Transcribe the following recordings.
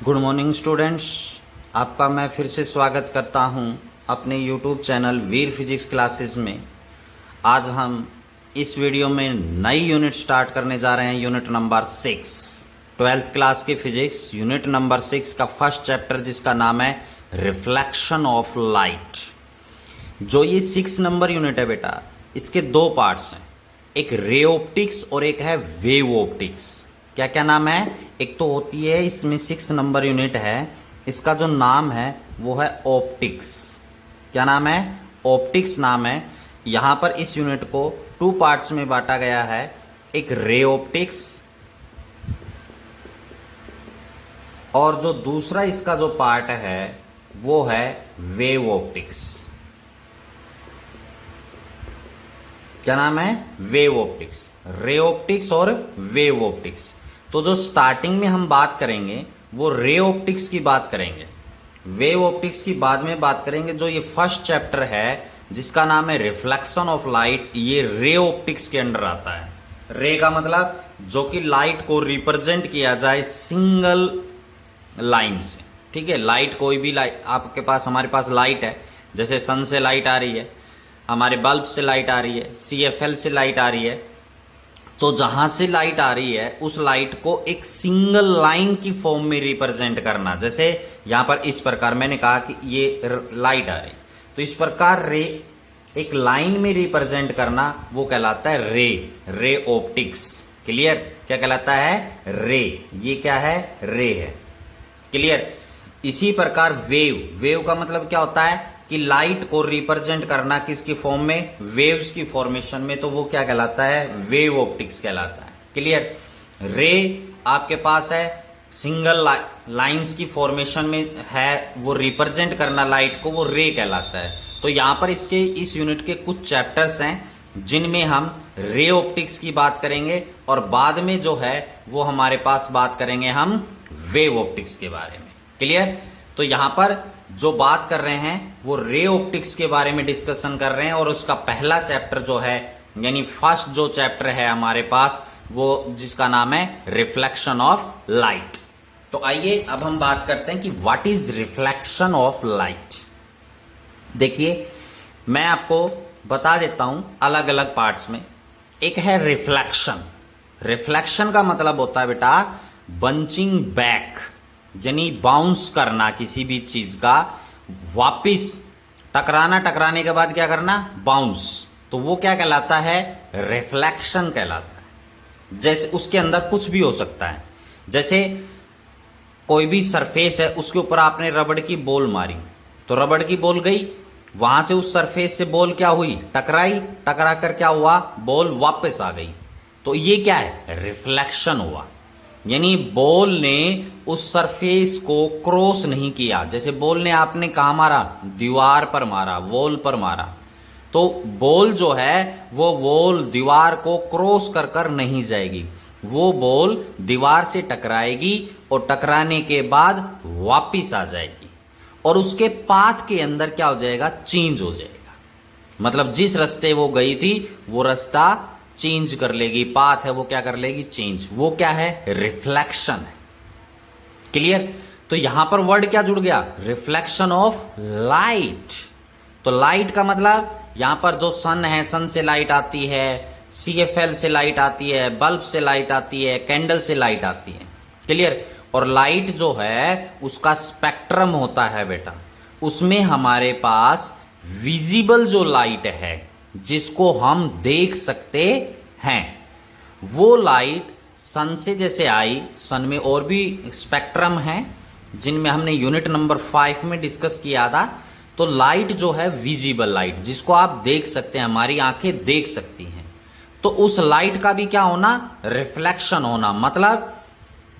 Good morning students, आपका मैं फिर से स्वागत करता हूं अपने यूट्यूब चैनल वीर फिजिक्स क्लासेस में। आज हम इस वीडियो में नई यूनिट स्टार्ट करने जा रहे हैं, यूनिट नंबर 6, 12th क्लास की फिजिक्स, यूनिट नंबर 6 का फर्स्ट चैप्टर जिसका नाम है रिफ्लेक्शन ऑफ लाइट। जो ये 6 नंबर यूनिट है बेटा, इसके दो पार्ट्स हैं, एक रे ऑप्टिक्स और एक है वेव ऑप्टिक्स। क्या क्या नाम है? एक तो होती है इसमें 6 नंबर यूनिट है, इसका जो नाम है वो है ऑप्टिक्स। क्या नाम है? ऑप्टिक्स नाम है। यहां पर इस यूनिट को 2 पार्ट्स में बांटा गया है, एक रे ऑप्टिक्स और जो दूसरा इसका जो पार्ट है वो है वेव ऑप्टिक्स। क्या नाम है? Wave optics. रे ऑप्टिक्स और वेव ऑप्टिक्स। तो जो स्टार्टिंग में हम बात करेंगे वो रे ऑप्टिक्स की बात करेंगे, वेव ऑप्टिक्स की बाद में बात करेंगे। जो ये फर्स्ट चैप्टर है जिसका नाम है रिफ्लेक्शन ऑफ लाइट, ये रे ऑप्टिक्स के अंडर आता है। रे का मतलब जो कि लाइट को रिप्रेजेंट किया जाए सिंगल लाइन से। ठीक है, लाइट कोई भी लाइट आपके पास, हमारे पास लाइट है, जैसे सन से लाइट आ रही है, हमारे बल्ब से लाइट आ रही है, CFL से लाइट आ रही है। तो जहां से लाइट आ रही है उस लाइट को एक सिंगल लाइन की फॉर्म में रिप्रेजेंट करना। जैसे यहां पर इस प्रकार मैंने कहा कि ये लाइट आ रही, तो इस प्रकार रे एक लाइन में रिप्रेजेंट करना वो कहलाता है रे ऑप्टिक्स। क्लियर? क्या कहलाता है? रे। ये क्या है? रे है। क्लियर? इसी प्रकार वेव का मतलब क्या होता है कि लाइट को रिप्रेजेंट करना किसकी फॉर्म में? वेव्स की फॉर्मेशन में, तो वो क्या कहलाता है? वेव ऑप्टिक्स कहलाता है। क्लियर? रे आपके पास है सिंगल लाइंस की फॉर्मेशन में है, वो रिप्रेजेंट करना लाइट को, वो रे कहलाता है। तो यहां पर इसके इस यूनिट के कुछ चैप्टर्स हैं जिनमें हम रे ऑप्टिक्स की बात करेंगे और बाद में जो है वो हमारे पास बात करेंगे हम वेव ऑप्टिक्स के बारे में। क्लियर? तो यहां पर जो बात कर रहे हैं वो रे ऑप्टिक्स के बारे में डिस्कशन कर रहे हैं और उसका पहला चैप्टर जो है, यानी फर्स्ट जो चैप्टर है हमारे पास, वो जिसका नाम है रिफ्लेक्शन ऑफ लाइट। तो आइए अब हम बात करते हैं कि what is reflection of light. देखिए, मैं आपको बता देता हूं अलग अलग पार्ट्स में। एक है रिफ्लेक्शन। रिफ्लेक्शन का मतलब होता है बेटा बंचिंग बैक, यानी बाउंस करना किसी भी चीज का, वापिस टकराना, टकराने के बाद क्या करना? बाउंस। तो वो क्या कहलाता है? रिफ्लेक्शन कहलाता है। जैसे उसके अंदर कुछ भी हो सकता है, जैसे कोई भी सरफेस है उसके ऊपर आपने रबड़ की बॉल मारी, तो रबड़ की बॉल गई, वहां से उस सरफेस से बॉल क्या हुई? टकराई, टकरा कर क्या हुआ? बॉल वापस आ गई। तो ये क्या है? रिफ्लेक्शन हुआ। यानी बॉल ने उस सरफेस को क्रॉस नहीं किया। जैसे बॉल ने आपने कहां मारा? दीवार पर मारा, वॉल पर मारा, तो बॉल जो है वो वॉल दीवार को क्रॉस कर कर नहीं जाएगी, वो बॉल दीवार से टकराएगी और टकराने के बाद वापिस आ जाएगी और उसके पाथ के अंदर क्या हो जाएगा? चेंज हो जाएगा। मतलब जिस रास्ते वो गई थी वो रास्ता चेंज कर लेगी, पाथ है वो क्या कर लेगी? चेंज। वो क्या है? रिफ्लेक्शन है। क्लियर? तो यहां पर वर्ड क्या जुड़ गया? Reflection of light. तो लाइट का मतलब यहां पर जो सन है, सन से लाइट आती है, CFL से लाइट आती है, बल्ब से लाइट आती है, कैंडल से लाइट आती है। क्लियर? और लाइट जो है उसका स्पेक्ट्रम होता है बेटा, उसमें हमारे पास विजिबल जो लाइट है जिसको हम देख सकते हैं, वो लाइट सन से जैसे आई, सन में और भी स्पेक्ट्रम है जिनमें हमने यूनिट नंबर 5 में डिस्कस किया था। तो लाइट जो है विजिबल लाइट, जिसको आप देख सकते हैं, हमारी आंखें देख सकती हैं, तो उस लाइट का भी क्या होना? रिफ्लेक्शन होना। मतलब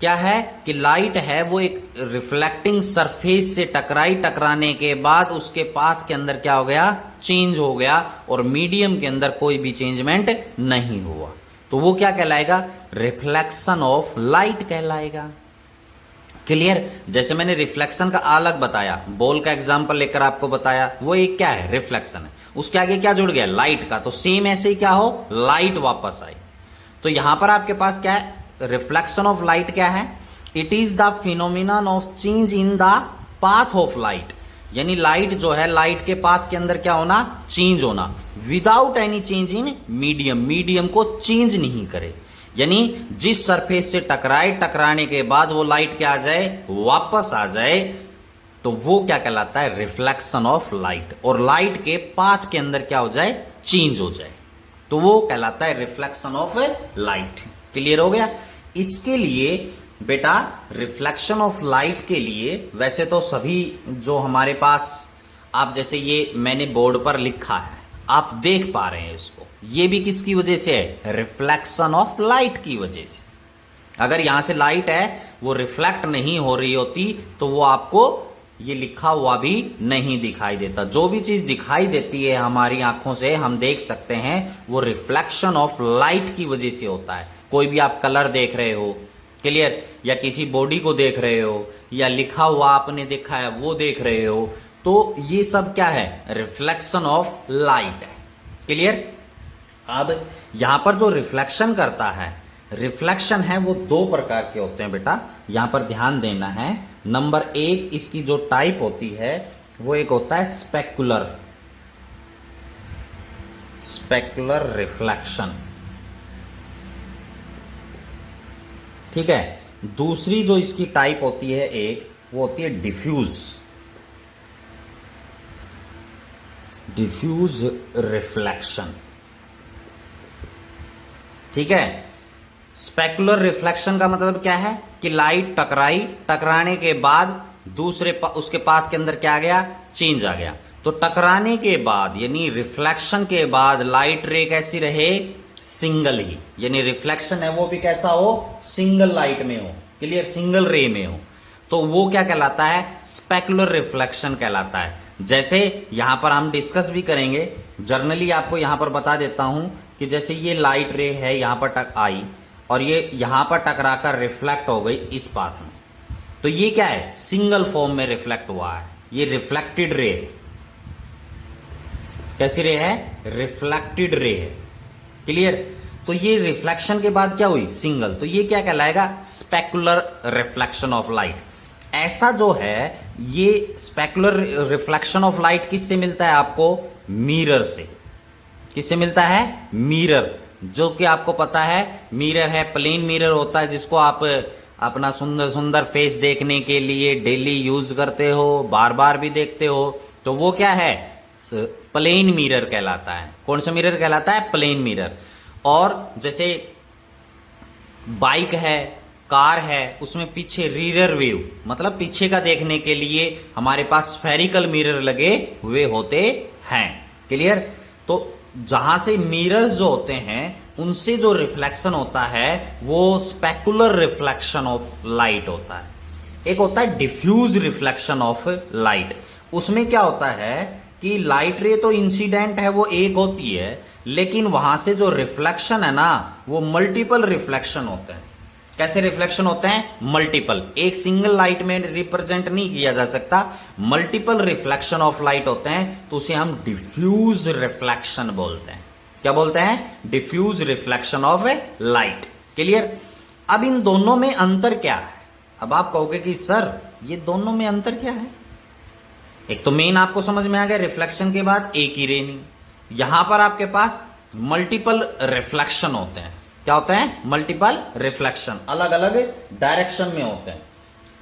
क्या है कि लाइट है वो एक रिफ्लेक्टिंग सरफेस से टकराई, टकराने के बाद उसके पाथ के अंदर क्या हो गया? चेंज हो गया और मीडियम के अंदर कोई भी चेंजमेंट नहीं हुआ, तो वो क्या कहलाएगा? रिफ्लेक्शन ऑफ लाइट कहलाएगा। क्लियर? जैसे मैंने रिफ्लेक्शन का अलग बताया, बॉल का एग्जांपल लेकर आपको बताया, वो एक क्या है? रिफ्लेक्शन है। उसके आगे क्या जुड़ गया? लाइट का। तो सेम ऐसे ही क्या हो? लाइट वापस आई। तो यहां पर आपके पास क्या है? रिफ्लेक्शन ऑफ लाइट क्या है? It is the phenomenon of change in the path of light, यानी लाइट जो है, लाइट के पाथ के अंदर क्या होना, चेंज होना, without any change in medium, medium को चेंज नहीं करे, यानी जिस सरफेस से टकराए, टकराने के बाद वो लाइट क्या आ जाए, वापस आ जाए, तो वो क्या कहलाता है, रिफ्लेक्शन ऑफ लाइट, और लाइट के पाथ के अंदर क्या हो जाए, चेंज हो जाए, तो वो कहलाता है रिफ्लेक्शन ऑफ लाइट। क्लियर हो गया। इसके लिए बेटा रिफ्लेक्शन ऑफ लाइट के लिए वैसे तो सभी जो हमारे पास, आप जैसे ये मैंने बोर्ड पर लिखा है, आप देख पा रहे हैं इसको, ये भी किसकी वजह से है, रिफ्लेक्शन ऑफ लाइट की वजह से। अगर यहां से लाइट है वो रिफ्लेक्ट नहीं हो रही होती तो वो आपको ये लिखा हुआ भी नहीं दिखाई देता। जो भी चीज दिखाई देती है हमारी आंखों से, हम देख सकते हैं, वो रिफ्लेक्शन ऑफ लाइट की वजह से होता है। कोई भी आप कलर देख रहे हो, क्लियर, या किसी बॉडी को देख रहे हो, या लिखा हुआ आपने देखा है वो देख रहे हो, तो ये सब क्या है, रिफ्लेक्शन ऑफ लाइट है। क्लियर। अब यहां पर जो रिफ्लेक्शन करता है, रिफ्लेक्शन है वो दो प्रकार के होते हैं बेटा, यहां पर ध्यान देना है। नंबर एक, इसकी जो टाइप होती है वो एक होता है स्पेकुलर, स्पेकुलर रिफ्लेक्शन, ठीक है। दूसरी जो इसकी टाइप होती है एक, वो होती है डिफ्यूज, डिफ्यूज रिफ्लेक्शन, ठीक है। स्पेकुलर रिफ्लेक्शन का मतलब क्या है कि लाइट टकराई, टकराने के बाद दूसरे उसके पाथ के अंदर क्या आ गया, चेंज आ गया। तो टकराने के बाद यानी रिफ्लेक्शन के बाद लाइट रे कैसी रहे, सिंगल ही, यानी रिफ्लेक्शन है वो भी कैसा हो, सिंगल लाइट में हो, क्लियर, सिंगल रे में हो, तो वो क्या कहलाता है, स्पेकुलर रिफ्लेक्शन कहलाता है। जैसे यहां पर हम डिस्कस भी करेंगे, जर्नली आपको यहां पर बता देता हूं कि जैसे ये लाइट रे है यहां पर आई और ये यहां पर टकराकर रिफ्लेक्ट हो गई इस पाथ में, तो ये क्या है, सिंगल फॉर्म में रिफ्लेक्ट हुआ है, ये रिफ्लेक्टेड रे है। कैसी रे है, रिफ्लेक्टेड रे है, क्लियर। तो ये रिफ्लेक्शन के बाद क्या हुई, सिंगल, तो ये क्या कहलाएगा, स्पेकुलर रिफ्लेक्शन ऑफ लाइट। ऐसा जो है ये स्पेकुलर रिफ्लेक्शन ऑफ लाइट किससे मिलता है आपको, मिरर से। किससे मिलता है, मिरर, जो कि आपको पता है मिरर है, प्लेन मिरर होता है जिसको आप अपना सुंदर सुंदर फेस देखने के लिए डेली यूज करते हो, बार बार भी देखते हो, तो वो क्या है, प्लेन मिरर कहलाता है। कौन सा मिरर कहलाता है, प्लेन मिरर। और जैसे बाइक है, कार है, उसमें पीछे रियर व्यू, मतलब पीछे का देखने के लिए हमारे पास स्फेरिकल मिरर लगे हुए होते हैं, क्लियर। तो जहां से मिरर्स जो होते हैं उनसे जो रिफ्लेक्शन होता है वो स्पेकुलर रिफ्लेक्शन ऑफ लाइट होता है। एक होता है डिफ्यूज रिफ्लेक्शन ऑफ लाइट, उसमें क्या होता है कि लाइट रे तो इंसिडेंट है वो एक होती है, लेकिन वहां से जो रिफ्लेक्शन है ना वो मल्टीपल रिफ्लेक्शन होते हैं। कैसे रिफ्लेक्शन होते हैं, मल्टीपल, एक सिंगल लाइट में रिप्रेजेंट नहीं किया जा सकता, मल्टीपल रिफ्लेक्शन ऑफ लाइट होते हैं, तो उसे हम डिफ्यूज रिफ्लेक्शन बोलते हैं। क्या बोलते हैं, diffuse reflection of light, clear. अब इन दोनों में अंतर क्या है, अब आप कहोगे कि सर ये दोनों में अंतर क्या है। एक तो मेन आपको समझ में आ गया, रिफ्लेक्शन के बाद एक ही रे नहीं, यहां पर आपके पास मल्टीपल रिफ्लेक्शन होते हैं। क्या होते हैं, मल्टीपल रिफ्लेक्शन, अलग अलग डायरेक्शन में होते हैं,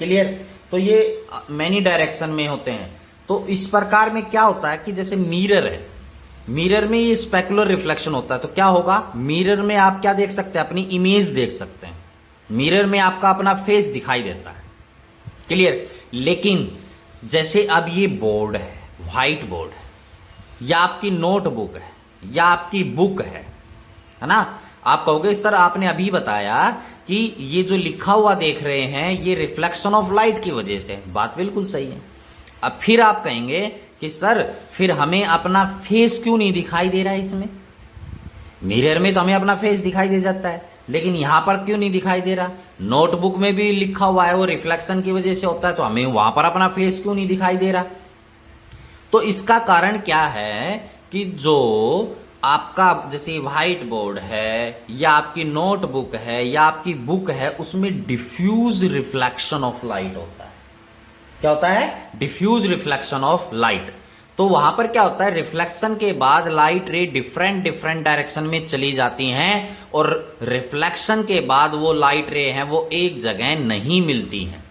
क्लियर। तो ये मैनी डायरेक्शन में होते हैं। तो इस प्रकार में क्या होता है कि जैसे मिरर है, मिरर में ये स्पेकुलर रिफ्लेक्शन होता है, तो क्या होगा, मिरर में आप क्या देख सकते हैं, अपनी इमेज देख सकते हैं, मिरर में आपका अपना फेस दिखाई देता है, क्लियर। लेकिन जैसे अब ये बोर्ड है, व्हाइट बोर्ड है, या आपकी नोटबुक है, या आपकी बुक है ना, आप कहोगे सर आपने अभी बताया कि ये जो लिखा हुआ देख रहे हैं ये रिफ्लेक्शन ऑफ लाइट की वजह से, बात बिल्कुल सही है। अब फिर आप कहेंगे कि सर फिर हमें अपना फेस क्यों नहीं दिखाई दे रहा है इसमें, मिरर में तो हमें अपना फेस दिखाई दे जाता है, लेकिन यहां पर क्यों नहीं दिखाई दे रहा। नोटबुक में भी लिखा हुआ है वो रिफ्लेक्शन की वजह से होता है, तो हमें वहां पर अपना फेस क्यों नहीं दिखाई दे रहा। तो इसका कारण क्या है कि जो आपका जैसे व्हाइट बोर्ड है या आपकी नोटबुक है या आपकी बुक है, उसमें डिफ्यूज रिफ्लेक्शन ऑफ लाइट होता है। क्या होता है? Diffuse reflection of light. तो वहां पर क्या होता है, रिफ्लेक्शन के बाद लाइट रे डिफरेंट डिफरेंट डायरेक्शन में चली जाती हैं और रिफ्लेक्शन के बाद वो लाइट रे हैं वो एक जगह नहीं मिलती हैं।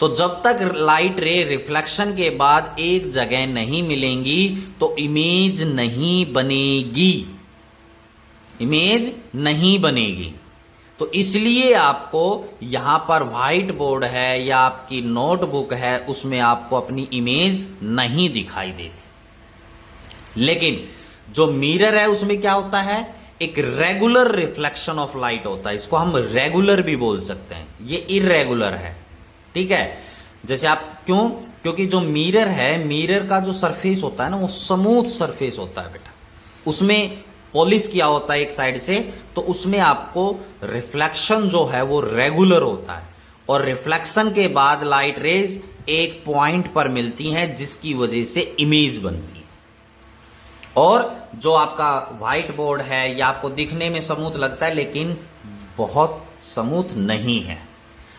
तो जब तक लाइट रे रिफ्लेक्शन के बाद एक जगह नहीं मिलेंगी तो इमेज नहीं बनेगी, इमेज नहीं बनेगी। तो इसलिए आपको यहां पर व्हाइट बोर्ड है या आपकी नोटबुक है, उसमें आपको अपनी इमेज नहीं दिखाई देती। लेकिन जो मिरर है उसमें क्या होता है, एक रेगुलर रिफ्लेक्शन ऑफ लाइट होता है। इसको हम रेगुलर भी बोल सकते हैं, ये इररेगुलर है। ठीक है, जैसे आप क्यों, क्योंकि जो मिरर है, मिरर का जो सरफेस होता है ना, वो स्मूथ सरफेस होता है बेटा, उसमें पॉलिश किया होता है एक साइड से, तो उसमें आपको रिफ्लेक्शन जो है वो रेगुलर होता है और रिफ्लेक्शन के बाद लाइट रेज एक पॉइंट पर मिलती हैं जिसकी वजह से इमेज बनती है। और जो आपका व्हाइट बोर्ड है या आपको दिखने में स्मूथ लगता है लेकिन बहुत स्मूथ नहीं है।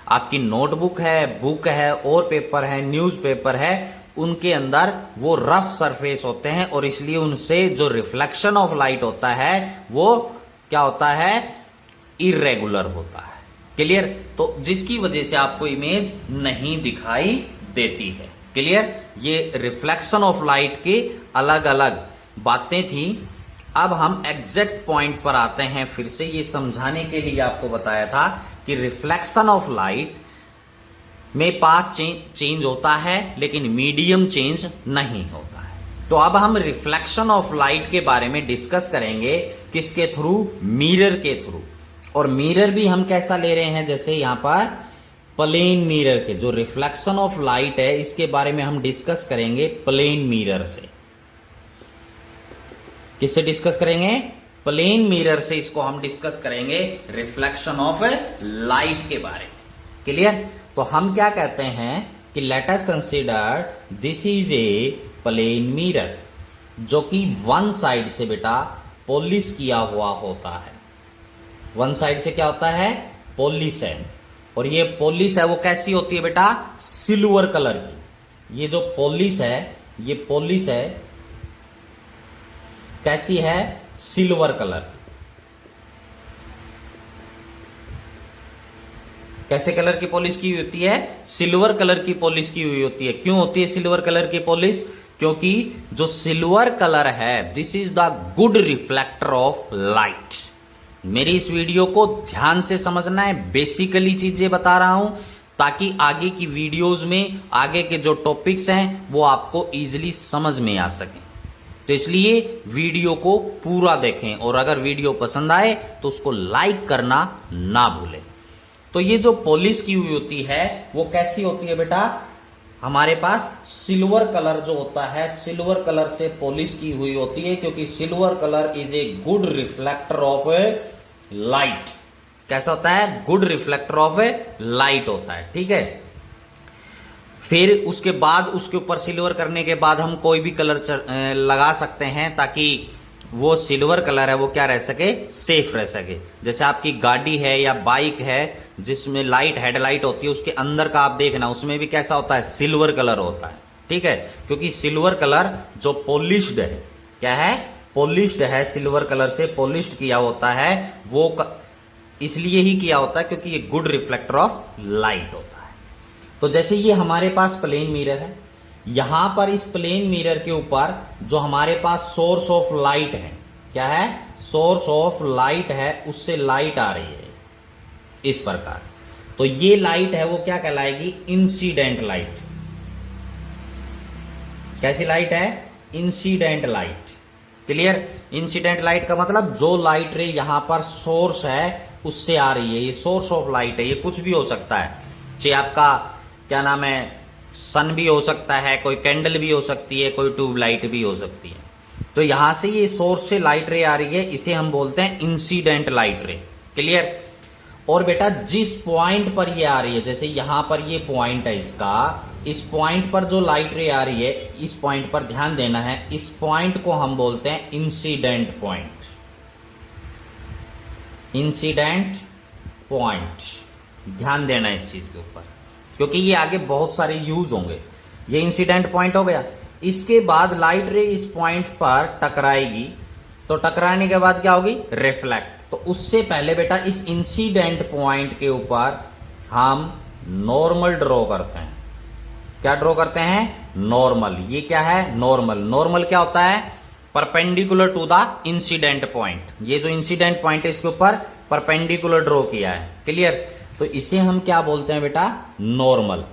आपकी नोटबुक है, बुक है और पेपर है, न्यूज़पेपर है, उनके अंदर वो रफ सरफेस होते हैं और इसलिए उनसे जो रिफ्लेक्शन ऑफ लाइट होता है वो क्या होता है, इर्रेगुलर होता है। क्लियर? तो जिसकी वजह से आपको इमेज नहीं दिखाई देती है। क्लियर? ये रिफ्लेक्शन ऑफ लाइट की अलग अलग बातें थी। अब हम एग्जैक्ट पॉइंट पर आते हैं। फिर से ये समझाने के लिए आपको बताया था कि रिफ्लेक्शन ऑफ लाइट में पाथ चेंज होता है लेकिन मीडियम चेंज नहीं होता है। तो अब हम रिफ्लेक्शन ऑफ लाइट के बारे में डिस्कस करेंगे, किसके थ्रू? मिरर के थ्रू। और मिरर भी हम कैसा ले रहे हैं, जैसे यहां पर प्लेन मिरर के जो रिफ्लेक्शन ऑफ लाइट है इसके बारे में हम डिस्कस करेंगे प्लेन मिरर से। किससे डिस्कस करेंगे? प्लेन मिरर से इसको हम डिस्कस करेंगे रिफ्लेक्शन ऑफ लाइट के बारे में। क्लियर? तो हम क्या कहते हैं कि let us consider this is a plane mirror, जो कि वन साइड से बेटा पॉलिश किया हुआ होता है। वन साइड से क्या होता है? पॉलिश है। और ये पॉलिश है वो कैसी होती है बेटा? सिल्वर कलर की। ये जो पॉलिश है, ये पॉलिश है कैसी है? Silver colour. कैसे कलर की पॉलिश की हुई होती है? सिल्वर कलर की पॉलिश की हुई होती है। क्यों होती है सिल्वर कलर की पॉलिश? क्योंकि जो सिल्वर कलर है, this is the good reflector of light. मेरी इस वीडियो को ध्यान से समझना है, बेसिकली चीजें बता रहा हूं ताकि आगे की वीडियोस में आगे के जो टॉपिक्स हैं वो आपको इजीली समझ में आ सके। तो इसलिए वीडियो को पूरा देखें और अगर वीडियो पसंद आए तो उसको लाइक करना ना भूलें। तो ये जो पॉलिश की हुई होती है वो कैसी होती है बेटा? हमारे पास सिल्वर कलर जो होता है, सिल्वर कलर से पॉलिश की हुई होती है, क्योंकि silver colour is a good reflector of light. कैसा होता है? गुड रिफ्लेक्टर ऑफ लाइट होता है। ठीक है, फिर उसके बाद उसके ऊपर सिल्वर करने के बाद हम कोई भी कलर लगा सकते हैं ताकि वो सिल्वर कलर है वो क्या रह सके? सेफ रह सके। जैसे आपकी गाड़ी है या बाइक है जिसमें लाइट, हेडलाइट होती है, उसके अंदर का आप देखना, उसमें भी कैसा होता है? सिल्वर कलर होता है। ठीक है, क्योंकि सिल्वर कलर जो पॉलिश्ड है, क्या है? पॉलिश्ड है, सिल्वर कलर से पॉलिश्ड किया होता है, वो इसलिए ही किया होता है क्योंकि ये गुड रिफ्लेक्टर ऑफ लाइट होता है। तो जैसे ये हमारे पास प्लेन मिरर है, यहां पर इस प्लेन मिरर के ऊपर जो हमारे पास सोर्स ऑफ लाइट है, क्या है? सोर्स ऑफ लाइट है, उससे लाइट आ रही है इस प्रकार। तो ये लाइट है वो क्या कहलाएगी? Incident light. कैसी लाइट है? Incident light. Clear? Incident light का मतलब जो लाइट रे यहां पर सोर्स है उससे आ रही है, ये सोर्स ऑफ लाइट है। ये कुछ भी हो सकता है, चाहे आपका क्या नाम है, सन भी हो सकता है, कोई कैंडल भी हो सकती है, कोई ट्यूबलाइट भी हो सकती है। तो यहां से ये सोर्स से लाइट रे आ रही है, इसे हम बोलते हैं इंसिडेंट लाइट रे। क्लियर? और बेटा जिस पॉइंट पर ये आ रही है, जैसे यहां पर ये पॉइंट है इसका, इस पॉइंट पर जो लाइट रे आ रही है, इस पॉइंट पर ध्यान देना है, इस पॉइंट को हम बोलते हैं इंसिडेंट पॉइंट। इंसिडेंट पॉइंट, ध्यान देना इस चीज के ऊपर, क्योंकि ये आगे बहुत सारे यूज होंगे। ये इंसिडेंट पॉइंट हो गया। इसके बाद लाइट रे इस पॉइंट पर टकराएगी, तो टकराने के बाद क्या होगी? रिफ्लेक्ट। तो उससे पहले बेटा इस इंसिडेंट पॉइंट के ऊपर हम नॉर्मल ड्रॉ करते हैं। क्या ड्रॉ करते हैं? नॉर्मल। ये क्या है? नॉर्मल। नॉर्मल क्या होता है? Perpendicular to the incident point. ये जो इंसिडेंट पॉइंट है इसके ऊपर परपेंडिकुलर ड्रॉ किया है। क्लियर? तो इसे हम क्या बोलते हैं बेटा? नॉर्मल।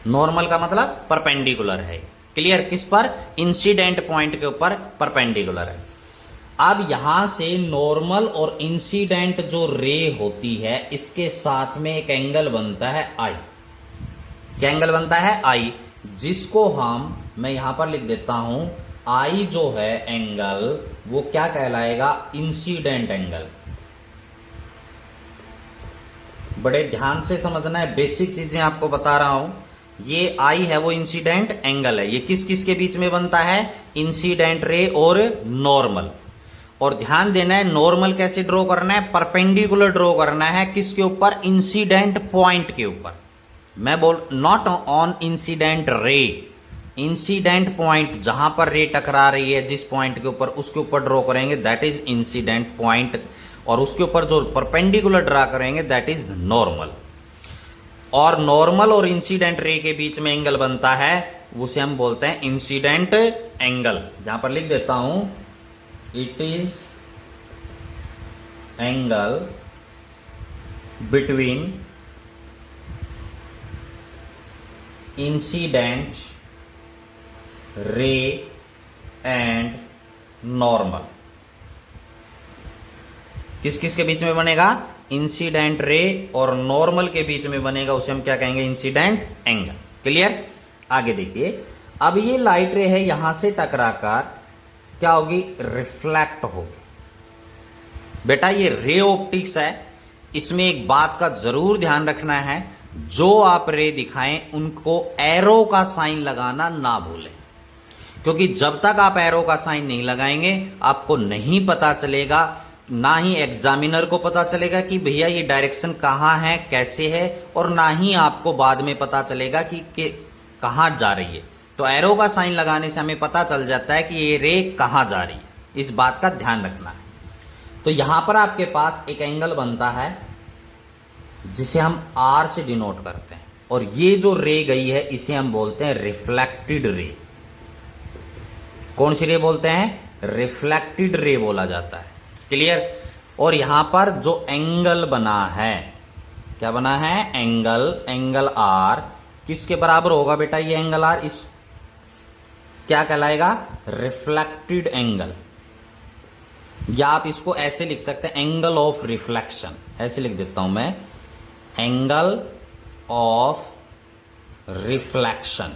नॉर्मल का मतलब परपेंडिकुलर है। क्लियर? किस पर? इंसिडेंट पॉइंट के ऊपर परपेंडिकुलर है। अब यहां से नॉर्मल और इंसिडेंट जो रे होती है, इसके साथ में एक एंगल बनता है आई। क्या एंगल बनता है? आई, जिसको मैं यहां पर लिख देता हूं, आई जो है एंगल, वो क्या कहलाएगा? Incident angle. बड़े ध्यान से समझना है, बेसिक चीजें आपको बता रहा हूं। ये आई है वो इंसिडेंट एंगल है। ये किस किस के बीच में बनता है? इंसिडेंट रे और नॉर्मल। और ध्यान देना है, नॉर्मल कैसे ड्रॉ करना है? परपेंडिकुलर ड्रॉ करना है। किसके ऊपर? इंसिडेंट पॉइंट के ऊपर। मैं बोल, not on incident ray. Incident point जहां पर रे टकरा रही है, जिस पॉइंट के ऊपर, उसके ऊपर ड्रॉ करेंगे, दैट इज इंसिडेंट पॉइंट। और उसके ऊपर जो परपेंडिकुलर ड्रा करेंगे, दैट इज नॉर्मल। और नॉर्मल और इंसिडेंट रे के बीच में एंगल बनता है, उसे हम बोलते हैं इंसिडेंट एंगल। यहां पर लिख देता हूं, it is angle between incident ray and normal. किस किस के बीच में बनेगा? इंसिडेंट रे और नॉर्मल के बीच में बनेगा, उसे हम क्या कहेंगे? Incident angle. क्लियर? आगे देखिए, अब ये लाइट रे है, यहां से टकराकर क्या होगी? रिफ्लेक्ट होगी। बेटा ये रे ऑप्टिक्स है, इसमें एक बात का जरूर ध्यान रखना है, जो आप रे दिखाएं उनको एरो का साइन लगाना ना भूलें, क्योंकि जब तक आप एरो का साइन नहीं लगाएंगे, आपको नहीं पता चलेगा, ना ही एग्जामिनर को पता चलेगा कि भैया ये डायरेक्शन कहां है, कैसे है, और ना ही आपको बाद में पता चलेगा कि कहां जा रही है। तो एरो का साइन लगाने से हमें पता चल जाता है कि ये रे कहां जा रही है। इस बात का ध्यान रखना है। तो यहां पर आपके पास एक एंगल बनता है, जिसे हम आर से डिनोट करते हैं, और ये जो रे गई है, इसे हम बोलते हैं रिफ्लेक्टेड रे। कौन सी रे बोलते हैं? रिफ्लेक्टेड रे बोला जाता है। क्लियर? और यहां पर जो एंगल बना है, क्या बना है? एंगल आर किसके बराबर होगा बेटा? ये एंगल आर इस क्या कहलाएगा? Reflected angle. या आप इसको ऐसे लिख सकते हैं, एंगल ऑफ रिफ्लेक्शन। ऐसे लिख देता हूं मैं, angle of reflection.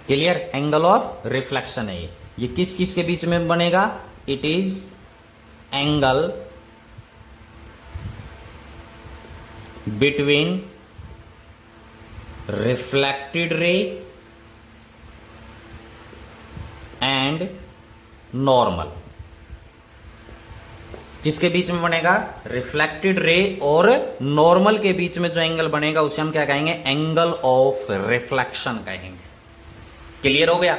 Clear? Angle of reflection है ये किस किस के बीच में बनेगा? It is angle between reflected ray and normal. किसके बीच में बनेगा? रिफ्लेक्टेड रे और नॉर्मल के बीच में जो एंगल बनेगा, उसे हम क्या कहेंगे? एंगल ऑफ रिफ्लेक्शन कहेंगे। क्लियर हो गया?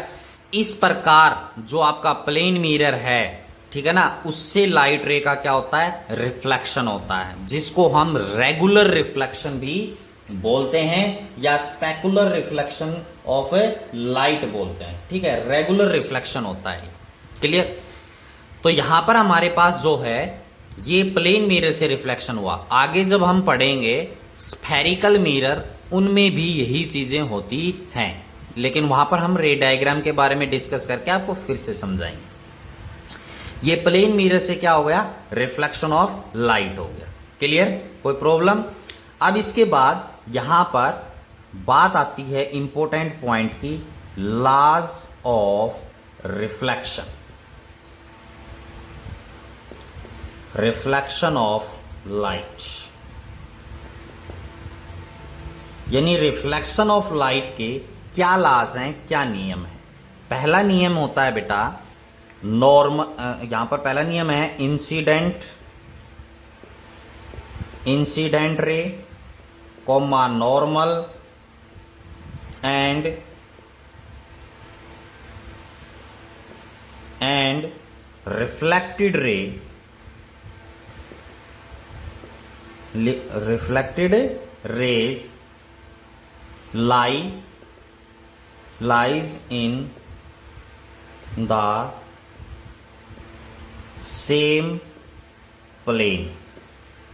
इस प्रकार जो आपका प्लेन मिरर है, ठीक है ना, उससे लाइट रे का क्या होता है? रिफ्लेक्शन होता है, जिसको हम रेगुलर रिफ्लेक्शन भी बोलते हैं, या स्पेकुलर रिफ्लेक्शन ऑफ लाइट बोलते हैं। ठीक है, रेगुलर रिफ्लेक्शन होता है। क्लियर? तो यहां पर हमारे पास जो है, ये प्लेन मिरर से रिफ्लेक्शन हुआ। आगे जब हम पढ़ेंगे स्फेरिकल मिरर, उनमें भी यही चीजें होती हैं, लेकिन वहां पर हम रे डायग्राम के बारे में डिस्कस करके आपको फिर से समझाएंगे। ये प्लेन मिरर से क्या हो गया? रिफ्लेक्शन ऑफ लाइट हो गया। क्लियर? कोई प्रॉब्लम? अब इसके बाद यहां पर बात आती है इंपॉर्टेंट पॉइंट की, laws of reflection. Reflection of light. यानी रिफ्लेक्शन ऑफ लाइट के क्या लॉज हैं, क्या नियम है। पहला नियम होता है बेटा नॉर्मल, यहां पर पहला नियम है incident ray comma normal and reflected rays lies in the same plane।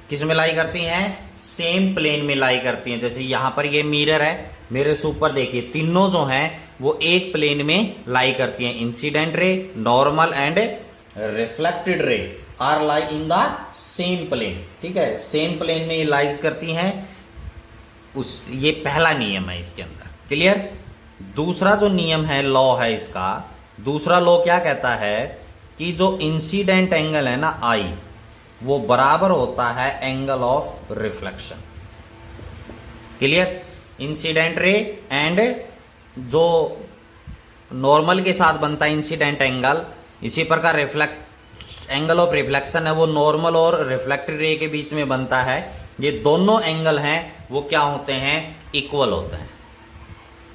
किस में लाई करती हैं? सेम प्लेन में लाई करती हैं। जैसे यहां पर ये मिरर है, मेरे से ऊपर देखिए तीनों जो हैं वो एक प्लेन में लाई करती हैं। Incident ray, normal and reflected ray are lie in the same plane. ठीक है, सेम प्लेन में लाइज करती हैं। ये पहला नियम है इसके अंदर। क्लियर। दूसरा जो नियम है, लॉ है इसका, दूसरा लॉ क्या कहता है कि जो इंसिडेंट एंगल है ना आई, वो बराबर होता है angle of reflection. Clear. Incident ray and जो नॉर्मल के साथ बनता है इंसिडेंट एंगल, इसी प्रकार रिफ्लेक्ट एंगल ऑफ रिफ्लेक्शन है वो नॉर्मल और रिफ्लेक्टेड रे के बीच में बनता है। ये दोनों एंगल हैं वो क्या होते हैं? इक्वल होते हैं।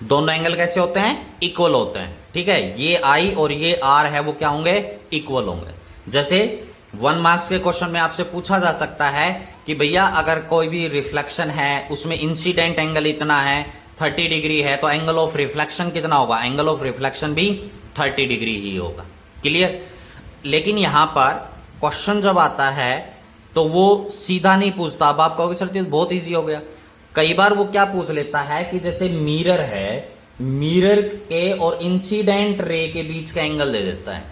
दोनों एंगल कैसे होते हैं? इक्वल होते हैं। ठीक है, ये आई और ये आर है वो क्या होंगे? इक्वल होंगे। जैसे 1 मार्क्स के क्वेश्चन में आपसे पूछा जा सकता है कि भैया अगर कोई भी रिफ्लेक्शन है उसमें इंसिडेंट एंगल इतना है, 30 डिग्री है, तो एंगल ऑफ रिफ्लेक्शन कितना होगा? एंगल ऑफ रिफ्लेक्शन भी 30 डिग्री ही होगा। क्लियर। लेकिन यहां पर क्वेश्चन जब आता है तो वो सीधा नहीं पूछता। अब आप कहोगे सर बहुत इजी हो गया। कई बार वो क्या पूछ लेता है कि जैसे मिरर है, मिरर के और इंसिडेंट रे के बीच का एंगल दे देता है।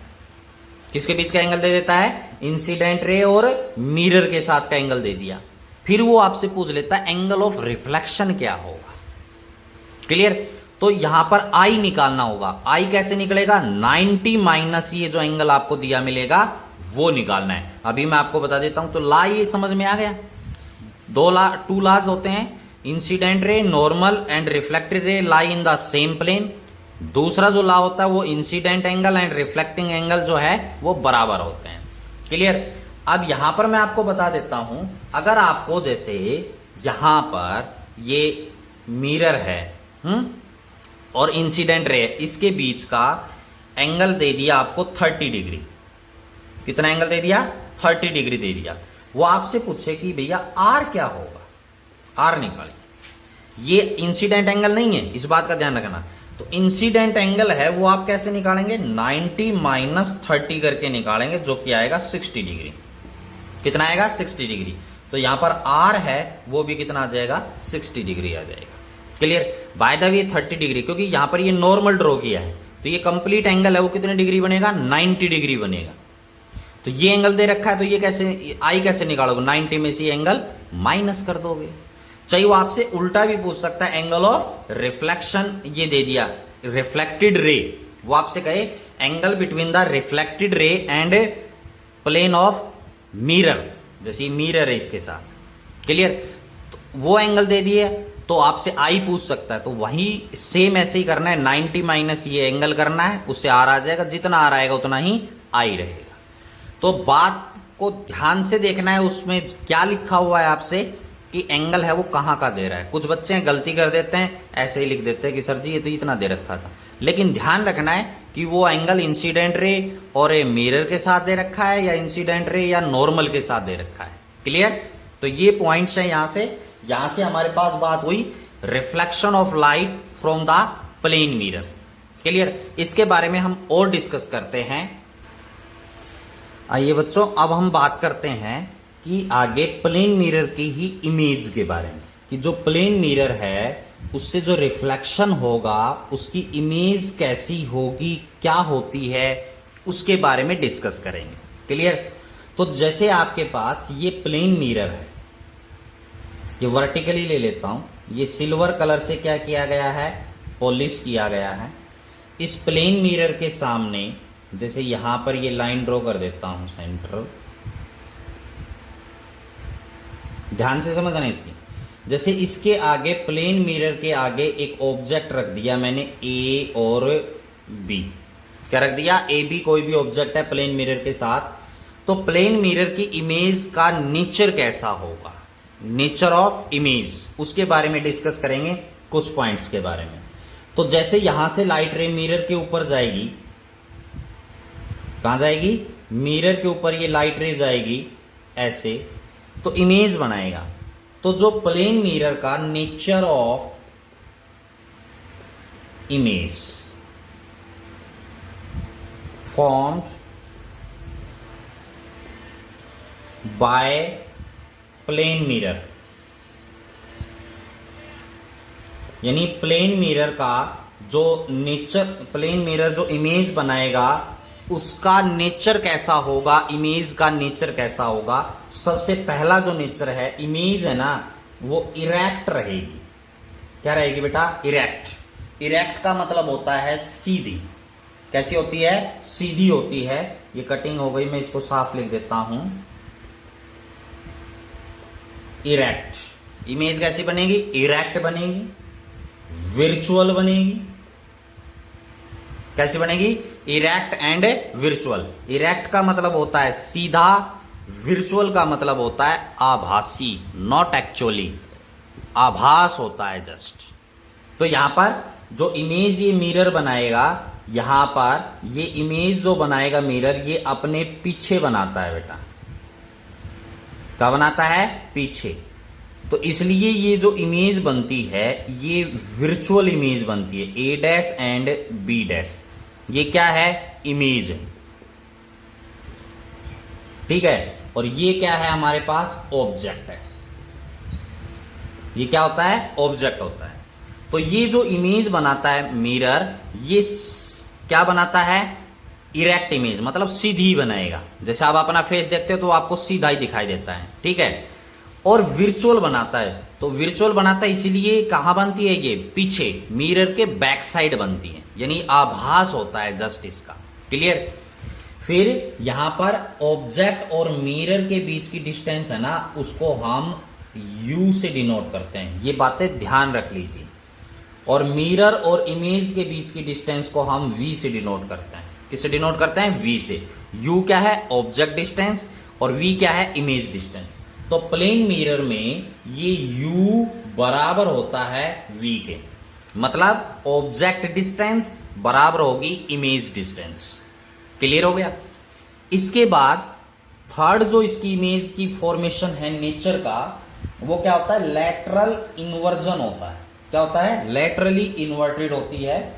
किसके बीच का एंगल दे देता है? इंसिडेंट रे और मिरर के साथ का एंगल दे दिया। फिर वो आपसे पूछ लेता है एंगल ऑफ रिफ्लेक्शन क्या होगा। क्लियर। तो यहां पर आई निकालना होगा। आई कैसे निकलेगा? 90 माइनस ये जो एंगल आपको दिया मिलेगा वो निकालना है। अभी मैं आपको बता देता हूं। तो ला ये समझ में आ गया। 2 लॉज होते हैं, incident ray, normal and reflected ray lie in the same plane. दूसरा जो लॉ होता है वो incident angle and reflecting angle जो है वो बराबर होते हैं। क्लियर। अब यहां पर मैं आपको बता देता हूं, अगर आपको जैसे यहां पर ये मिरर है और इंसिडेंट रे, इसके बीच का एंगल दे दिया आपको 30 डिग्री। कितना एंगल दे दिया? 30 डिग्री दे दिया। वो आपसे पूछे कि भैया आर क्या होगा, आर निकालिए। ये इंसिडेंट एंगल नहीं है, इस बात का ध्यान रखना। तो इंसिडेंट एंगल है वो आप कैसे निकालेंगे? 90 माइनस 30 करके निकालेंगे, जो कि आएगा 60 डिग्री। कितना आएगा? 60 डिग्री। तो यहां पर आर है वो भी कितना आ जाएगा? 60 डिग्री आ जाएगा। Clear. By the way 30 degree, क्योंकि यहां पर ये नॉर्मल ड्रॉ किया है, तो ये कंप्लीट एंगल है वो कितने डिग्री बनेगा? 90 डिग्री बनेगा। तो ये एंगल दे रखा है, तो ये कैसे आई कैसे निकालोगे? 90 में से एंगल माइनस कर दोगे। चाहिए वो आपसे उल्टा भी पूछ सकता है, एंगल ऑफ रिफ्लेक्शन ये दे दिया, रिफ्लेक्टेड रे, वो आपसे कहे angle between the reflected ray and plane of mirror, जैसे मिरर है इसके साथ। क्लियर। तो वो एंगल दे दिए तो आपसे आई पूछ सकता है, तो वही सेम ऐसे ही करना है। 90 माइनस ये एंगल करना है, उससे आर आ जाएगा। जितना आर आएगा उतना ही आई रहेगा। तो बात को ध्यान से देखना है, उसमें क्या लिखा हुआ है आपसे कि एंगल है वो कहां का दे रहा है। कुछ बच्चे गलती कर देते हैं, ऐसे ही लिख देते हैं कि सर जी ये तो इतना दे रखा था। लेकिन ध्यान रखना है कि वो एंगल इंसिडेंट रे और ए मिरर के साथ दे रखा है या इंसिडेंट रे या नॉर्मल के साथ दे रखा है। क्लियर। तो ये पॉइंट्स है। यहां से हमारे पास बात हुई reflection of light from the plane mirror. Clear. इसके बारे में हम और डिस्कस करते हैं। आइए बच्चों, अब हम बात करते हैं कि आगे प्लेन मिरर की ही इमेज के बारे में, कि जो प्लेन मिरर है उससे जो रिफ्लेक्शन होगा उसकी इमेज कैसी होगी, क्या होती है, उसके बारे में डिस्कस करेंगे। क्लियर। तो जैसे आपके पास ये प्लेन मिरर है, ये वर्टिकली ले लेता हूं, ये सिल्वर कलर से क्या किया गया है? पॉलिश किया गया है। इस प्लेन मिरर के सामने जैसे यहां पर ये लाइन ड्रॉ कर देता हूं सेंटर, ध्यान से समझना इसकी। जैसे इसके आगे प्लेन मिरर के आगे एक ऑब्जेक्ट रख दिया मैंने ए और बी। क्या रख दिया? ए बी कोई भी ऑब्जेक्ट है प्लेन मिरर के साथ। तो प्लेन मिरर की इमेज का नेचर कैसा होगा, नेचर ऑफ इमेज, उसके बारे में डिस्कस करेंगे कुछ पॉइंट्स के बारे में। तो जैसे यहां से लाइट रे मिरर के ऊपर जाएगी, कहां जाएगी? मिरर के ऊपर ये लाइट रे जाएगी ऐसे, तो इमेज बनाएगा। तो जो प्लेन मिरर का nature of image formed by plane mirror, यानी प्लेन मिरर का जो नेचर, प्लेन मिरर जो इमेज बनाएगा उसका नेचर कैसा होगा, इमेज का नेचर कैसा होगा। सबसे पहला जो नेचर है, इमेज है ना, वो इरेक्ट रहेगी। क्या रहेगी बेटा? इरेक्ट। इरेक्ट का मतलब होता है सीधी। कैसी होती है? सीधी होती है। ये कटिंग हो गई, मैं इसको साफ लिख देता हूं। इरेक्ट। इमेज कैसी बनेगी? इरेक्ट बनेगी, विर्चुअल बनेगी। कैसी बनेगी? Erect and विर्चुअल। इरेक्ट का मतलब होता है सीधा, विर्चुअल का मतलब होता है आभासी, नॉट एक्चुअली, आभास होता है जस्ट। तो यहां पर जो इमेज ये मिरर बनाएगा, यहां पर ये इमेज जो बनाएगा मिरर, ये अपने पीछे बनाता है बेटा। क्या बनाता है? पीछे। तो इसलिए ये जो इमेज बनती है ये विर्चुअल इमेज बनती है। ए डैश एंड बी डैश, ये क्या है? इमेज है। ठीक है। और ये क्या है? हमारे पास ऑब्जेक्ट है। ये क्या होता है? ऑब्जेक्ट होता है। तो ये जो इमेज बनाता है मिरर, ये क्या बनाता है? इरेक्ट इमेज, मतलब सीधी बनाएगा। जैसे आप अपना फेस देखते हो तो आपको सीधा ही दिखाई देता है। ठीक है। और विर्चुअल बनाता है, तो विर्चुअल बनाता है इसीलिए कहां बनती है? ये पीछे, मिरर के बैक साइड बनती है, यानी आभास होता है जस्ट इसका। क्लियर? फिर यहां पर ऑब्जेक्ट और मिरर के बीच की डिस्टेंस है ना, उसको हम यू से डिनोट करते हैं। ये बातें ध्यान रख लीजिए। और मिरर और इमेज के बीच की डिस्टेंस को हम वी से डिनोट करते हैं। किससे डिनोट करते हैं? वी से। यू क्या है? ऑब्जेक्ट डिस्टेंस, और वी क्या है? Image distance. तो प्लेन मिरर में ये u बराबर होता है v के, मतलब ऑब्जेक्ट डिस्टेंस बराबर होगी इमेज डिस्टेंस। क्लियर हो गया? इसके बाद थर्ड जो इसकी इमेज की फॉर्मेशन है नेचर का, वो क्या होता है? लैटरल इन्वर्जन होता है। क्या होता है? लैटरली इन्वर्टेड होती है।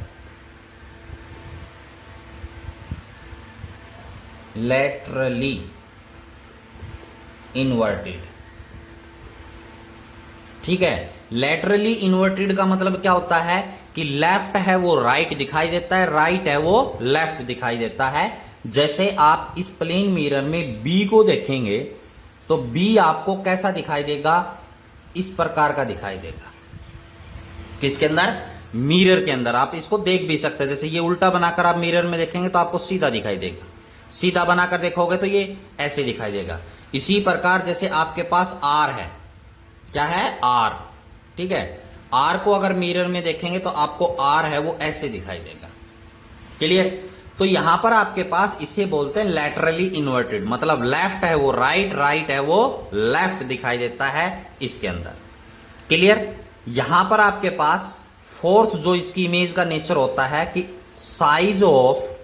Laterally inverted. ठीक है। लैटरली इन्वर्टेड का मतलब क्या होता है कि लेफ्ट है वो राइट दिखाई देता है, राइट है वो लेफ्ट दिखाई देता है। जैसे आप इस प्लेन मिरर में बी को देखेंगे तो बी आपको कैसा दिखाई देगा? इस प्रकार का दिखाई देगा। किसके अंदर? मिरर के अंदर। आप इसको देख भी सकते हैं। जैसे ये उल्टा बनाकर आप मिरर में देखेंगे तो आपको सीधा दिखाई देगा, सीधा बनाकर देखोगे तो ये ऐसे दिखाई देगा। इसी प्रकार जैसे आपके पास आर है, क्या है? आर। ठीक है। आर को अगर मिरर में देखेंगे तो आपको आर है वो ऐसे दिखाई देगा। क्लियर? तो यहां पर आपके पास इसे बोलते हैं लैटरली इन्वर्टेड, मतलब लेफ्ट है वो राइट, राइट है वो लेफ्ट दिखाई देता है इसके अंदर। क्लियर? यहां पर आपके पास फोर्थ जो इसकी इमेज का नेचर होता है कि साइज ऑफ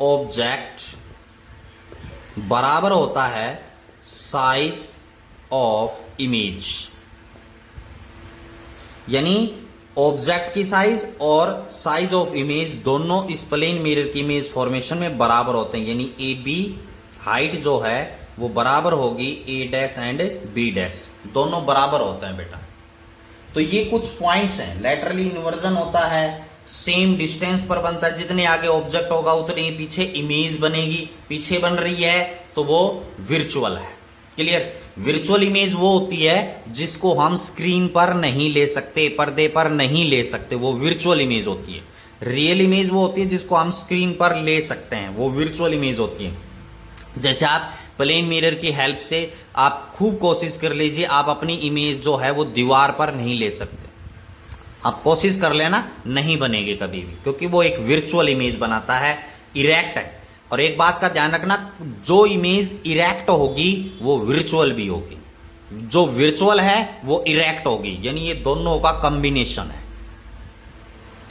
ऑब्जेक्ट बराबर होता है साइज ऑफ इमेज, यानी ऑब्जेक्ट की साइज और साइज ऑफ इमेज दोनों इस प्लेन मिरर की इमेज फॉर्मेशन में बराबर होते हैं। यानी ए बी हाइट जो है वो बराबर होगी ए डैश एंड बी डैश, दोनों बराबर होते हैं बेटा। तो ये कुछ पॉइंट्स हैं। लैटरली इन्वर्जन होता है, सेम डिस्टेंस पर बनता है, जितने आगे ऑब्जेक्ट होगा उतने ही पीछे इमेज बनेगी। पीछे बन रही है तो वो विर्चुअल है। क्लियर? विर्चुअल इमेज वो होती है जिसको हम स्क्रीन पर नहीं ले सकते, पर्दे पर नहीं ले सकते, वो विर्चुअल इमेज होती है। रियल इमेज वो होती है जिसको हम स्क्रीन पर ले सकते हैं, वो विर्चुअल इमेज होती है। जैसे आप प्लेन मिरर की हेल्प से आप खूब कोशिश कर लीजिए, आप अपनी इमेज जो है वो दीवार पर नहीं ले सकते। आप कोशिश कर लेना, नहीं बनेगी कभी भी, क्योंकि वो एक विर्चुअल इमेज बनाता है, इरेक्ट है। और एक बात का ध्यान रखना, जो इमेज इरेक्ट होगी वो विर्चुअल भी होगी, जो विर्चुअल है वो इरेक्ट होगी, यानी ये दोनों का कॉम्बिनेशन है।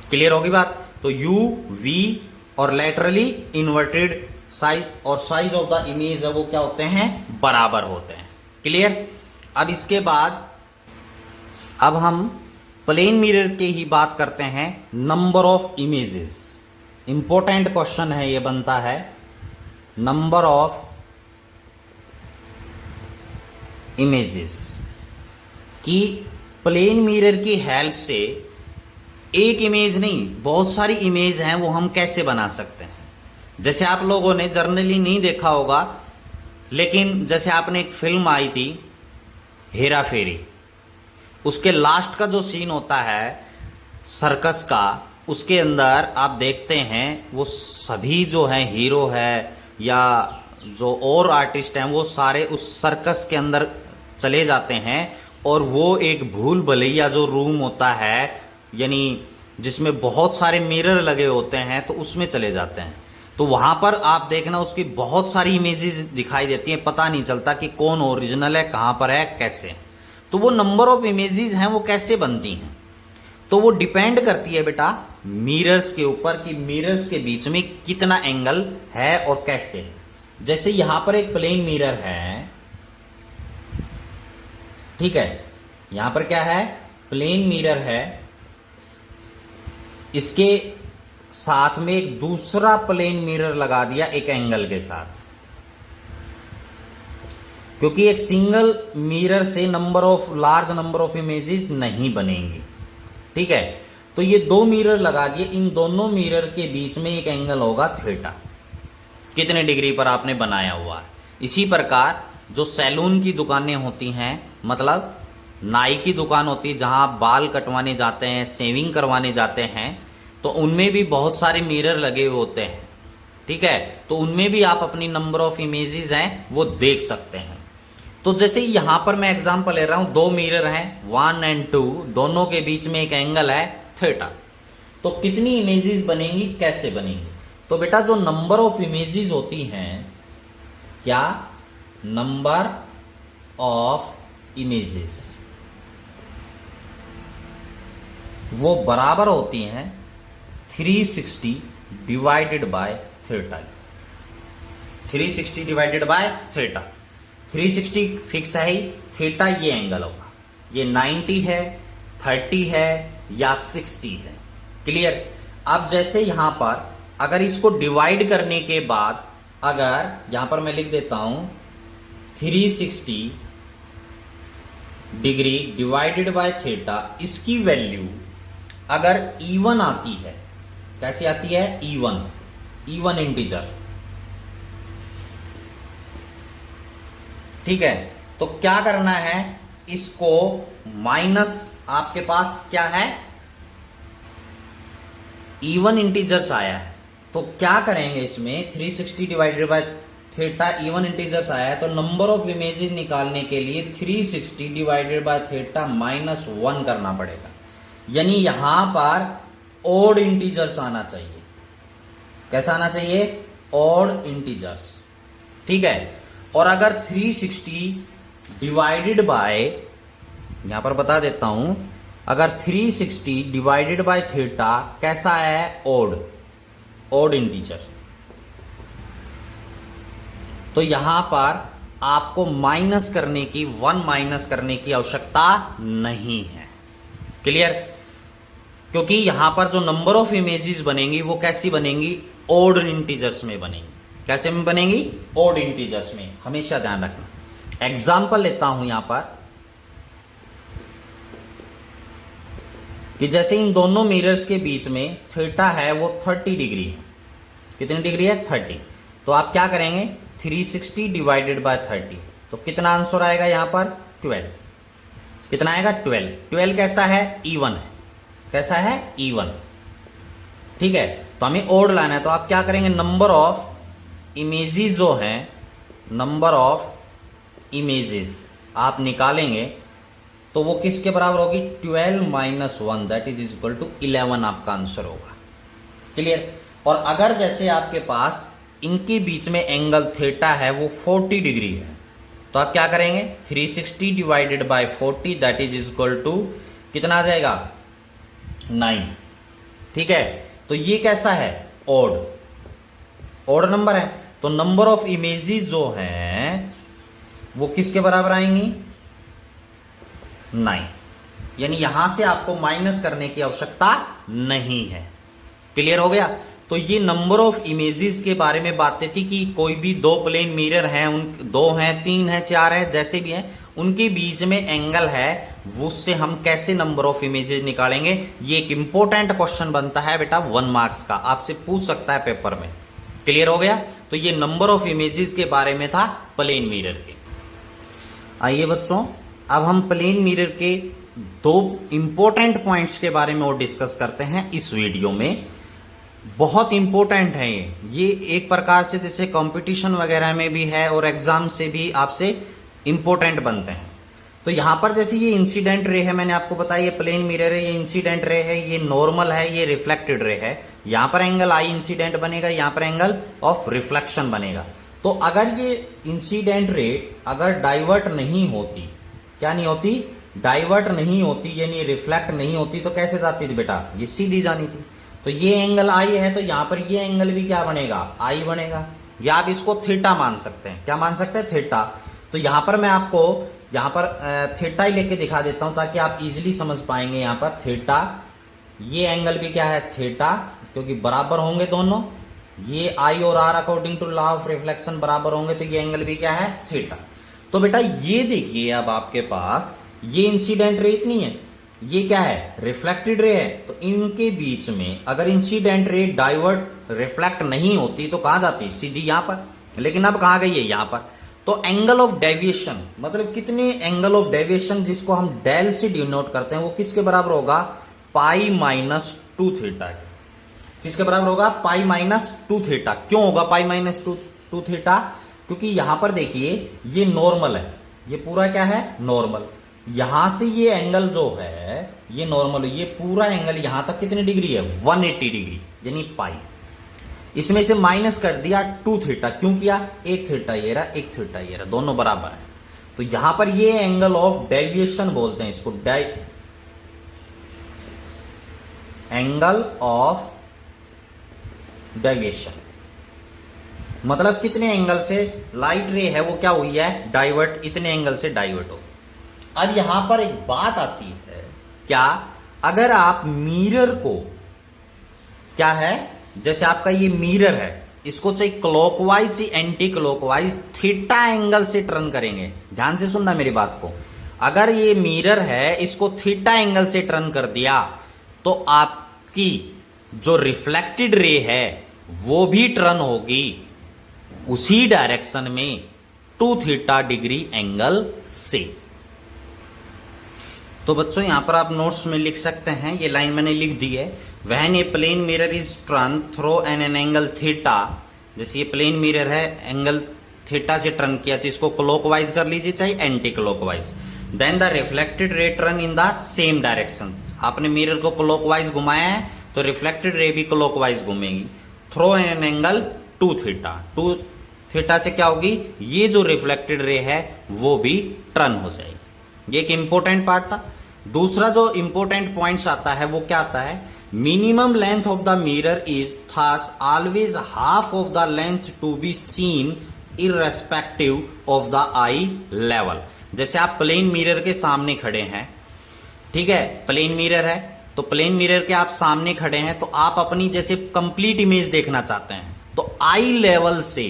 क्लियर होगी बात? तो यू वी और लेटरली इन्वर्टेड साइज और साइज ऑफ द इमेज है वो क्या होते हैं? बराबर होते हैं। क्लियर? अब इसके बाद अब हम प्लेन मिरर की ही बात करते हैं, number of images. Important question है ये बनता है, नंबर ऑफ इमेजेस कि प्लेन मिरर की हेल्प से एक इमेज नहीं, बहुत सारी इमेज हैं वो हम कैसे बना सकते हैं। जैसे आप लोगों ने जर्नली नहीं देखा होगा, लेकिन जैसे आपने एक फिल्म आई थी हेरा फेरी, उसके लास्ट का जो सीन होता है सर्कस का, उसके अंदर आप देखते हैं वो सभी जो है हीरो है या जो और आर्टिस्ट हैं वो सारे उस सर्कस के अंदर चले जाते हैं और वो एक भूल भुलैया जो रूम होता है, यानी जिसमें बहुत सारे मिरर लगे होते हैं, तो उसमें चले जाते हैं। तो वहां पर आप देखना उसकी बहुत सारी इमेजेस दिखाई देती हैं, पता नहीं चलता कि कौन ओरिजिनल है, कहां पर है, कैसे। तो वो नंबर ऑफ इमेजेस हैं वो कैसे बनती हैं? तो वो डिपेंड करती है बेटा मिरर्स के ऊपर कि मिरर्स के बीच में कितना एंगल है और कैसे है। जैसे यहां पर एक प्लेन मिरर है, ठीक है, यहां पर क्या है? प्लेन मिरर है, इसके साथ में एक दूसरा प्लेन मिरर लगा दिया एक एंगल के साथ, क्योंकि एक सिंगल मिरर से लार्ज नंबर ऑफ इमेजेस नहीं बनेंगी। ठीक है, तो ये दो मिरर लगा दिए, इन दोनों मिरर के बीच में एक एंगल होगा थीटा, कितने डिग्री पर आपने बनाया हुआ है। इसी प्रकार जो सैलून की दुकानें होती हैं, मतलब नाई की दुकान होती है जहां आप बाल कटवाने जाते हैं, शेविंग करवाने जाते हैं, तो उनमें भी बहुत सारे मिरर लगे हुए होते हैं। ठीक है, तो उनमें भी आप अपनी नंबर ऑफ इमेजेस हैं वो देख सकते हैं। तो जैसे यहां पर मैं एग्जांपल ले रहा हूं, दो मिरर हैं 1 और 2, दोनों के बीच में एक एंगल है थीटा, तो कितनी इमेजेस बनेंगी, कैसे बनेंगी? तो बेटा जो नंबर ऑफ इमेजेस होती हैं, क्या नंबर ऑफ इमेजेस वो बराबर होती हैं 360 divided by theta. 360 divided by theta, 360 fix है ही, थीटा ये एंगल होगा, ये 90 है, 30 है या 60 है। क्लियर? अब जैसे यहां पर अगर इसको डिवाइड करने के बाद, अगर यहां पर मैं लिख देता हूं 360 डिग्री डिवाइडेड बाय थीटा, इसकी वैल्यू अगर इवन आती है, कैसी आती है? Even integer. ठीक है, तो क्या करना है, इसको माइनस, आपके पास क्या है? इवन इंटीजर्स आया है, तो क्या करेंगे इसमें? 360 divided by theta even integers आया है, तो नंबर ऑफ इमेजेस निकालने के लिए 360 डिवाइडेड बाय थीटा -1 करना पड़ेगा, यानी यहां पर ऑड इंटीजर्स आना चाहिए। कैसा आना चाहिए? Odd integers. ठीक है, और अगर 360 डिवाइडेड बाय, यहां पर बता देता हूं, अगर 360 डिवाइडेड बाय थीटा कैसा है? ऑड इंटीजर, तो यहां पर आपको माइनस करने की, 1 माइनस करने की आवश्यकता नहीं है। क्लियर? क्योंकि यहां पर जो नंबर ऑफ इमेजेस बनेंगी वो कैसी बनेंगी? ऑड इंटीजर्स में बनेंगी। कैसे में बनेंगी? ऑड इंटीजर्स में, हमेशा ध्यान रखना। एग्जांपल लेता हूं यहां पर कि जैसे इन दोनों मिरर्स के बीच में थीटा है वो 30 डिग्री है। कितनी डिग्री है? 30। तो आप क्या करेंगे? 360 डिवाइडेड बाय 30, तो कितना आंसर आएगा यहां पर? 12। कितना आएगा? 12। 12 कैसा है? इवन है। कैसा है? इवन। ठीक है, तो हमें ऑड लाना है, तो आप क्या करेंगे? नंबर ऑफ इमेजेस जो हैं नंबर ऑफ इमेजेस आप निकालेंगे तो वो किसके बराबर होगी, 12 minus 1 that is equal to 11 आपका आंसर होगा। क्लियर। और अगर जैसे आपके पास इनके बीच में एंगल थीटा है वो 40 डिग्री है तो आप क्या करेंगे, 360 divided by 40 that is equal to कितना आ जाएगा, 9। ठीक है, तो ये कैसा है, ओड नंबर है। तो नंबर ऑफ इमेजेस जो हैं वो किसके बराबर आएंगी, 9। यानी यहां से आपको माइनस करने की आवश्यकता नहीं है। क्लियर हो गया। तो ये नंबर ऑफ इमेजेस के बारे में बातें थी कि कोई भी दो प्लेन मिरर हैं, उन 2 हैं, 3 हैं, 4 हैं, जैसे भी हैं, उनके बीच में एंगल है, उससे हम कैसे नंबर ऑफ इमेजेस निकालेंगे। ये एक इंपॉर्टेंट क्वेश्चन बनता है बेटा 1 मार्क्स का, आपसे पूछ सकता है पेपर में। क्लियर हो गया। तो ये नंबर ऑफ इमेजेस के बारे में था प्लेन मिरर के। आइए बच्चों, अब हम प्लेन मिरर के 2 इंपॉर्टेंट पॉइंट्स के बारे में और डिस्कस करते हैं इस वीडियो में। बहुत इंपॉर्टेंट है ये एक प्रकार से जैसे कंपटीशन वगैरह में भी है और एग्जाम से भी आपसे इंपॉर्टेंट बनते हैं। तो यहां पर जैसे ये इंसिडेंट रे है, मैंने आपको बताया ये प्लेन मिरर है, ये इंसिडेंट रे है, ये नॉर्मल है, ये रिफ्लेक्टेड रे है। यहां पर एंगल आई इंसिडेंट बनेगा, यहां पर एंगल ऑफ रिफ्लेक्शन बनेगा। तो अगर ये इंसिडेंट रे अगर डाइवर्ट नहीं होती, क्या नहीं होती, डाइवर्ट नहीं होती, यानी रिफ्लेक्ट नहीं होती, तो कैसे जाती थी बेटा, ये सीधी जानी थी। तो ये एंगल आई है तो यहां पर ये एंगल भी क्या बनेगा, आई बनेगा, या आप इसको थीटा मान सकते हैं। क्या मान सकते हैं, थीटा। तो यहां पर मैं आपको यहां पर थीटा ही लेके दिखा देता हूं ताकि आप इजीली समझ पाएंगे। यहां पर थीटा, ये एंगल भी क्या है, थीटा, क्योंकि बराबर होंगे दोनों। ये आई और R according to law of reflection बराबर होंगे, तो ये एंगल भी क्या है, थीटा। तो बेटा ये देखिए, अब आपके पास ये इंसिडेंट रे इतनी है, ये क्या है, रिफ्लेक्टेड रे है। तो इनके बीच में अगर इंसिडेंट रे डाइवर्ट रिफ्लेक्ट नहीं होती तो कहां जाती, सीधी यहां पर। लेकिन अब कहां गई है, यहां पर। तो एंगल ऑफ डेविएशन, मतलब कितने एंगल ऑफ डेविएशन, जिसको हम डेल से डिनोट करते हैं, वो किसके बराबर होगा, पाई माइनस 2 थीटा। किसके बराबर होगा, पाई माइनस 2 थीटा। क्यों होगा पाई माइनस 2 थीटा, क्योंकि यहां पर देखिए ये नॉर्मल है, ये पूरा क्या है, नॉर्मल। यहां से ये एंगल जो है ये नॉर्मल, ये पूरा एंगल यहां तक कितनी डिग्री है, 180 डिग्री, यानी पाई। इसमें से माइनस कर दिया 2 थीटा। क्यों किया, 1 थीटा ये रहा, 1 थीटा ये रहा, दोनों बराबर है। तो यहां पर ये एंगल ऑफ डेविएशन बोलते हैं इसको, एंगल ऑफ डेविएशन। मतलब कितने एंगल से लाइट रे है वो क्या हुई है, डाइवर्ट, इतने एंगल से डाइवर्ट हो। अब यहां पर एक बात आती है, क्या, अगर आप मिरर को, क्या है, जैसे आपका ये मिरर है, इसको चाहे clockwise anti clockwise theta angle से टर्न करेंगे। ध्यान से सुनना मेरी बात को। अगर ये मिरर है, इसको थीटा एंगल से टर्न कर दिया तो आपकी जो रिफ्लेक्टेड रे है वो भी टर्न होगी उसी डायरेक्शन में 2 थीटा डिग्री एंगल से। तो बच्चों यहां पर आप नोट्स में लिख सकते हैं, ये लाइन मैंने लिख दी है। When a plane mirror is turn through an angle theta, जैसे ये प्लेन मिरर है, एंगल थीटा से टर्न किया, चाहे इसको क्लॉकवाइज कर लीजिए चाहे anti clockwise, then the reflected ray turn in the same direction. आपने मिरर को क्लॉकवाइज घुमाया है तो रिफ्लेक्टेड रे भी क्लॉकवाइज घूमेगी, through an angle 2 theta. 2 theta से क्या होगी, ये जो रिफ्लेक्टेड रे है वो भी टर्न हो जाएगी। ये एक इंपॉर्टेंट पार्ट था। दूसरा जो इंपॉर्टेंट पॉइंट्स आता है वो क्या आता है, minimum length of the mirror is thus always half of the length to be seen irrespective of the eye level. जैसे आप प्लेन मिरर के सामने खड़े हैं, ठीक है, प्लेन मिरर है, तो प्लेन मिरर के आप सामने खड़े हैं, तो आप अपनी जैसे कंप्लीट इमेज देखना चाहते हैं, तो आई लेवल से,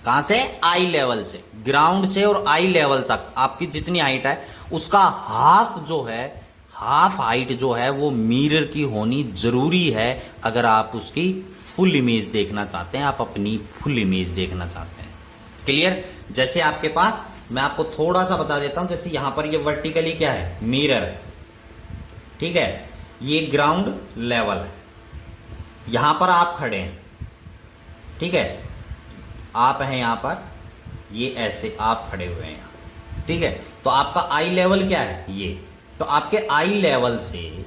कहां से, आई लेवल से, ग्राउंड से और आई लेवल तक आपकी जितनी हाइट है उसका हाफ जो है, हाफ हाइट जो है वो मिरर की होनी जरूरी है अगर आप उसकी फुल इमेज देखना चाहते हैं, आप अपनी फुल इमेज देखना चाहते हैं। क्लियर। जैसे आपके पास, मैं आपको थोड़ा सा बता देता हूं, जैसे यहां पर ये वर्टिकली क्या है, मिरर है, ठीक है, ये ग्राउंड लेवल है, यहां पर आप खड़े हैं, ठीक है, आप हैं यहां पर, ये ऐसे आप खड़े हुए हैं यहाँ, ठीक है। तो आपका आई लेवल क्या है, ये। तो आपके आई लेवल से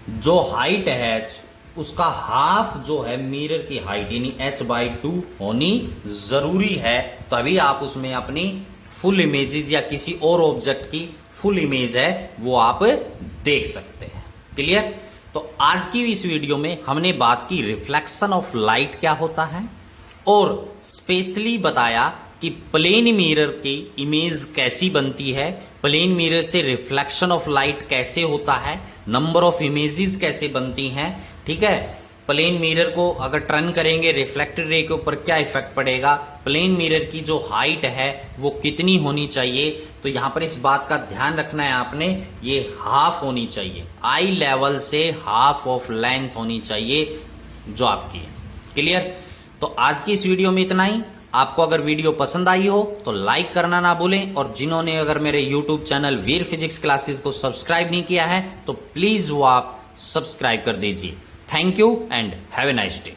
जो हाइट है h, उसका हाफ जो है मिरर की हाइट यानी h/2 होनी जरूरी है, तभी आप उसमें अपनी फुल इमेजेस या किसी और ऑब्जेक्ट की फुल इमेज है वो आप देख सकते हैं। क्लियर। तो आज की इस वीडियो में हमने बात की रिफ्लेक्शन ऑफ लाइट क्या होता है, और स्पेशली बताया कि प्लेन मिरर की इमेज कैसी बनती है, प्लेन मिरर से रिफ्लेक्शन ऑफ लाइट कैसे होता है, नंबर ऑफ इमेजेस कैसे बनती हैं, ठीक है। प्लेन मिरर को अगर टर्न करेंगे रिफ्लेक्टेड रे के ऊपर क्या इफेक्ट पड़ेगा, प्लेन मिरर की जो हाइट है वो कितनी होनी चाहिए। तो यहां पर इस बात का ध्यान रखना है आपने, ये हाफ होनी चाहिए, आई लेवल से हाफ ऑफ लेंथ होनी चाहिए जो आपकी है। क्लियर। तो आज की इस वीडियो में इतना ही। आपको अगर वीडियो पसंद आई हो तो लाइक करना ना भूलें, और जिन्होंने अगर मेरे यूट्यूब चैनल वीर फिजिक्स क्लासेस को सब्सक्राइब नहीं किया है तो प्लीज वो आप सब्सक्राइब कर दीजिए। Thank you and have a nice day.